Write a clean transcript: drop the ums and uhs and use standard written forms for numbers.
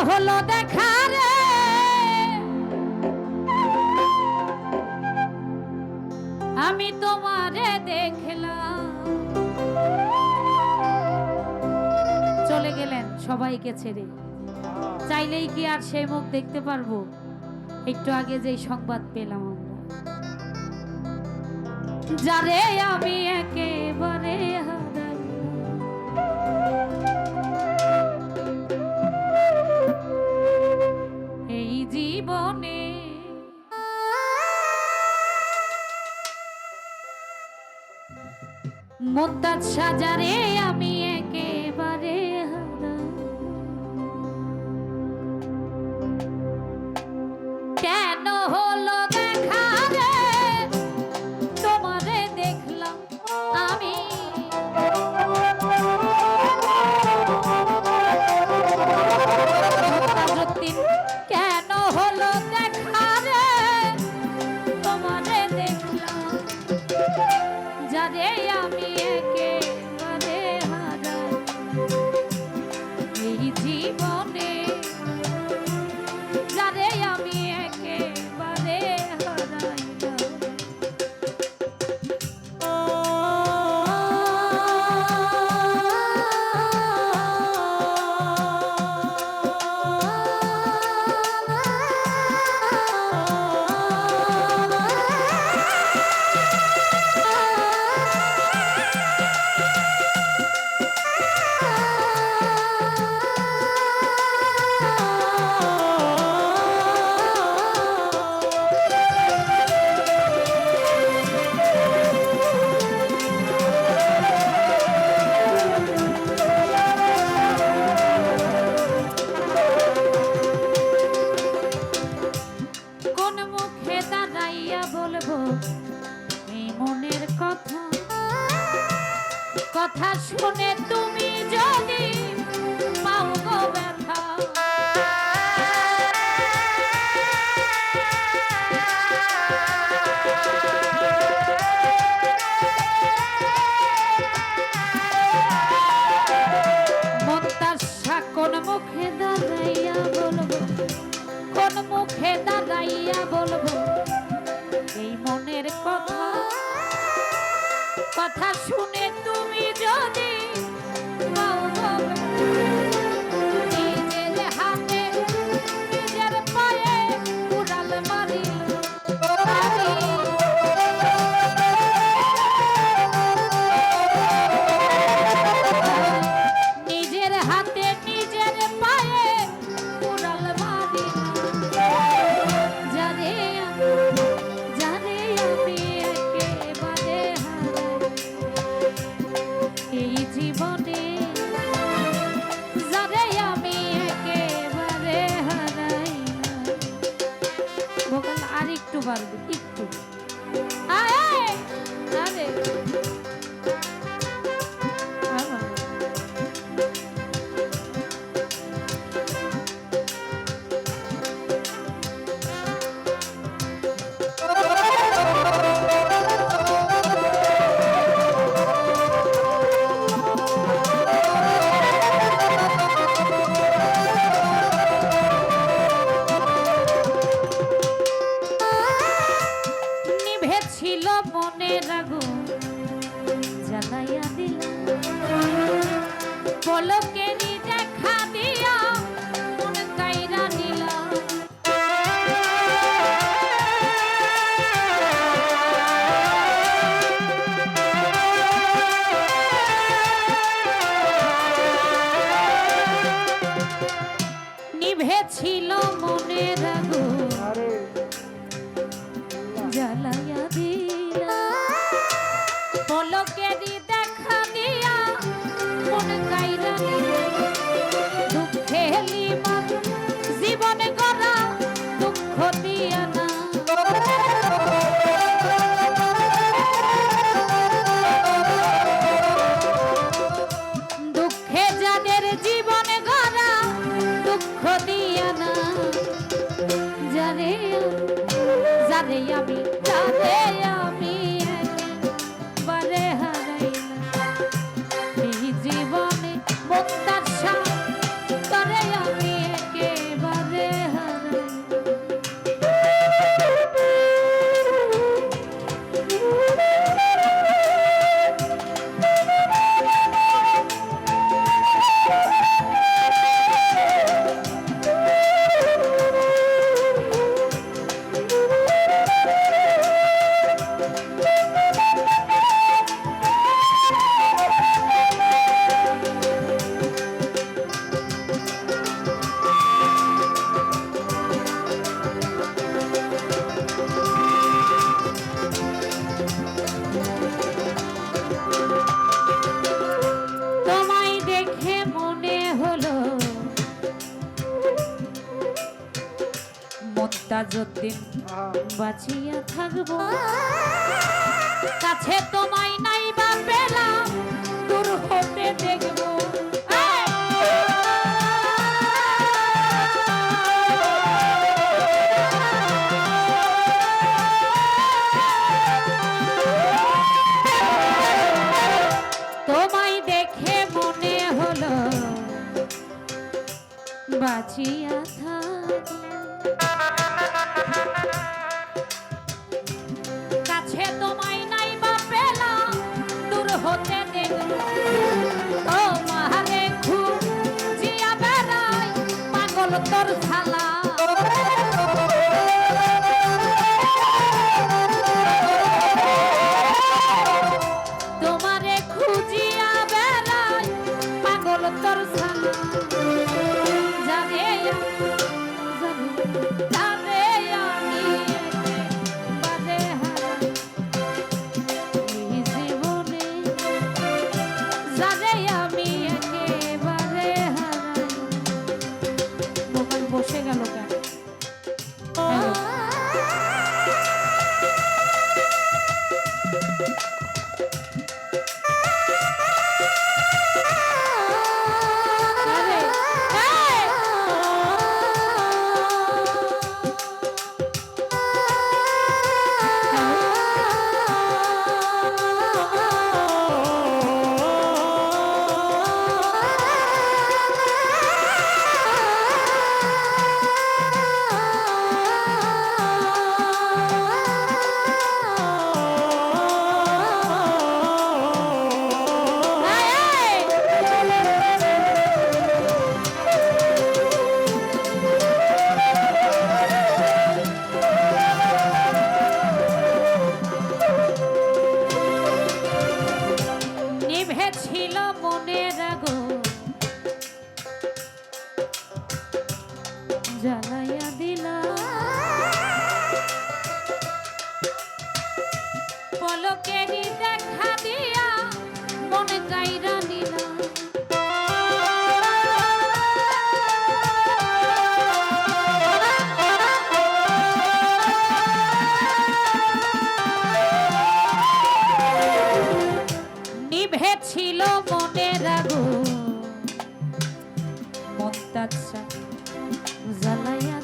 হলো দেখা রে, আমি তোমারে দেখলাম। চলে গেলেন সবাইকে ছেড়ে, চাইলেই কি আর সেই মুখ দেখতে পারবো? একটু আগে যেই সংবাদ পেলাম আমরা, যারে আমি একেবারে হারাই, এই জীবনে মুমতাজ সাজারে আমি একেবারে হারাই। কেন হলো দেখা রে, তোমারে দেখলাম আমি, কেন হলো দেখা রে, তোমারে দেখলাম, যারে আমি একেবারে হারাই, এই জীবনে যারে আমি একেবারে হারাই। কথা শুনে তুমি যদি পাও গো ব্যথা, মুমতাজ কোন মুখে দাঁড়াইয়া বলবো, কোন মুখে দাঁড়াইয়া বলবো এই মনের কথা। কথা শুনে তুমি যদি নিজের হাতে নিজের পায়ে উড়াল মারি, নিজের হাতে নিজের পায়ে উড়াল মারি, যারে যারে আমি একেবারে এই জীবনে, যারে আমি একেবারে হারাই। ভোকাল আর একটু বাড়বে, একটু আরে ছিল মনের আগুন জ্বালাইয়া দিল, পলকেরই দেখা দিয়া মন কাইরা নিল, নিভেছিল মনের আগুন জ্বালাইয়া দিলা, পলকেরই দেখা দিয়া মন কাইরা নিল, দুঃখে লিমান জীবনে গড়া দুঃখ দিয়া না, দুঃখে যাদের জীবনে গড়া দুঃখ দিয়া না, যতদিন বাঁচিয়া থাকবো কাছে তোমায় নাই বা পেলাম দূর হতে দেখবো তোমায় দেখে মনে হলো বাঁচিয়া কাছে তোমায় নাই বা পেলাম দূর হতে দেখবো তোমারে খুঁজিয়া বেড়াই পাগল তোর ছালা তোমারে খুঁজিয়া বেড়াই পাগল তোর ছালা জানে জানে আমি বাদে হারাই এই জীবনে জানে আমি একেবারে হারাই দোকান বসে গেল কেন ছিল মনের আগুন জ্বালাইয়া দিলা পলকেরই দেখা দিয়া মন কাইরা নিলা ছিল মনের আগুন মন তাচ্ছা জ্বালাইয়া